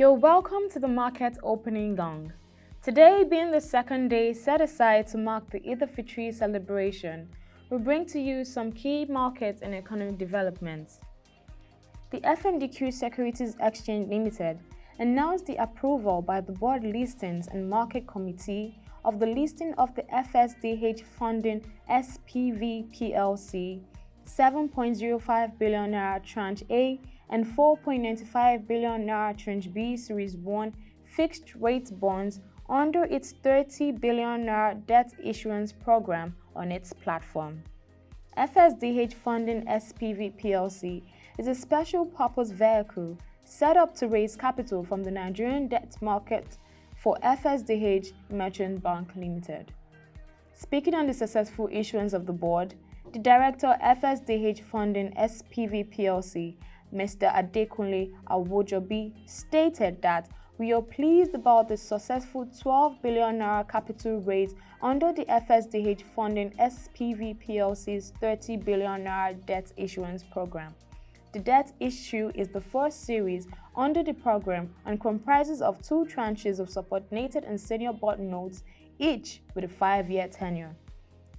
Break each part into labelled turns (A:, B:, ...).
A: You're welcome to the Market Opening Gong. Today being the second day set aside to mark the Eid al-Fitr celebration, we bring to you some key market and economic developments. The FMDQ Securities Exchange Limited announced the approval by the Board Listings and Market Committee of the listing of the FSDH Funding SPV PLC 7.05 billion naira tranche A and 4.95 billion naira tranche B Series 1 fixed rate bonds under its 30 billion naira debt issuance program on its platform. FSDH Funding SPV PLC is a special purpose vehicle set up to raise capital from the Nigerian debt market for FSDH Merchant Bank Limited. Speaking on the successful issuance of the board, the Director FSDH Funding SPV PLC, Mr. Adekunle Awojobi, stated that we are pleased about the successful 12 billion naira capital raise under the FSDH Funding SPV PLC's 30 billion naira debt issuance program. The debt issue is the first series under the program and comprises of two tranches of subordinated and senior bond notes, each with a 5-year tenure.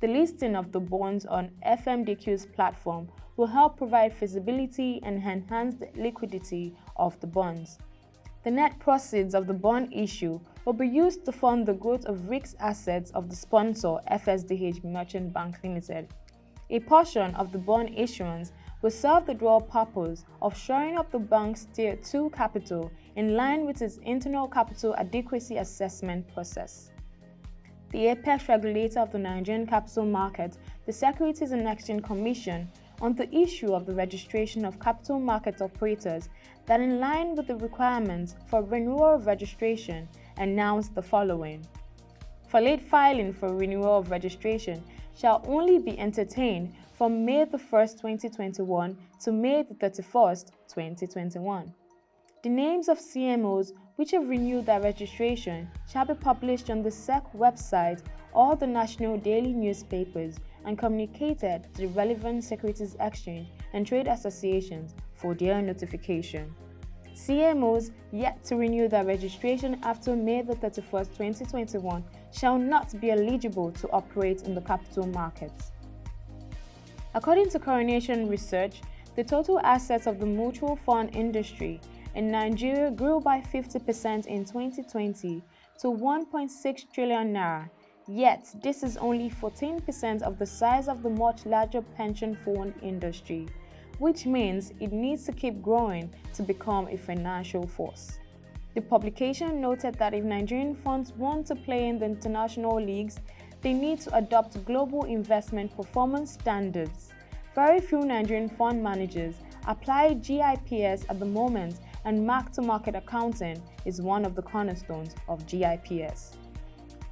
A: The listing of the bonds on FMDQ's platform will help provide feasibility and enhance the liquidity of the bonds. The net proceeds of the bond issue will be used to fund the growth of risk assets of the sponsor FSDH Merchant Bank Limited. A portion of the bond issuance will serve the dual purpose of shoring up the bank's Tier 2 capital in line with its internal capital adequacy assessment process. The apex regulator of the Nigerian capital market, the Securities and Exchange Commission, on the issue of the registration of capital market operators that in line with the requirements for renewal of registration announced the following. For late filing for renewal of registration shall only be entertained from May 1, 2021 to May 31, 2021. The names of CMOs which have renewed their registration shall be published on the SEC website or the national daily newspapers and communicated to the relevant securities exchange and trade associations for their notification. CMOs yet to renew their registration after May 31, 2021 shall not be eligible to operate in the capital markets. According to Coronation Research, the total assets of the mutual fund industry in Nigeria grew by 50% in 2020 to 1.6 trillion naira, yet this is only 14% of the size of the much larger pension fund industry, which means it needs to keep growing to become a financial force. The publication noted that if Nigerian funds want to play in the international leagues, they need to adopt global investment performance standards. Very few Nigerian fund managers apply GIPS at the moment, and mark-to-market accounting is one of the cornerstones of GIPS.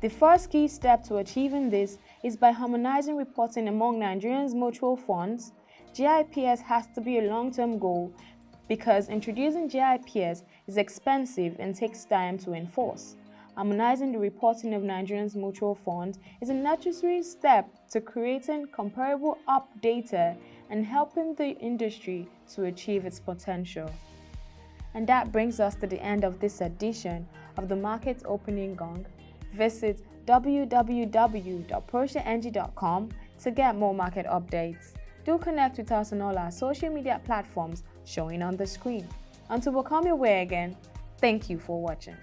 A: The first key step to achieving this is by harmonizing reporting among Nigerians' mutual funds. GIPS has to be a long-term goal because introducing GIPS is expensive and takes time to enforce. Harmonizing the reporting of Nigerians' mutual funds is a necessary step to creating comparable data and helping the industry to achieve its potential. And that brings us to the end of this edition of the Market Opening Gong. Visit www.persianng.com to get more market updates. Do connect with us on all our social media platforms showing on the screen. Until we come your way again, thank you for watching.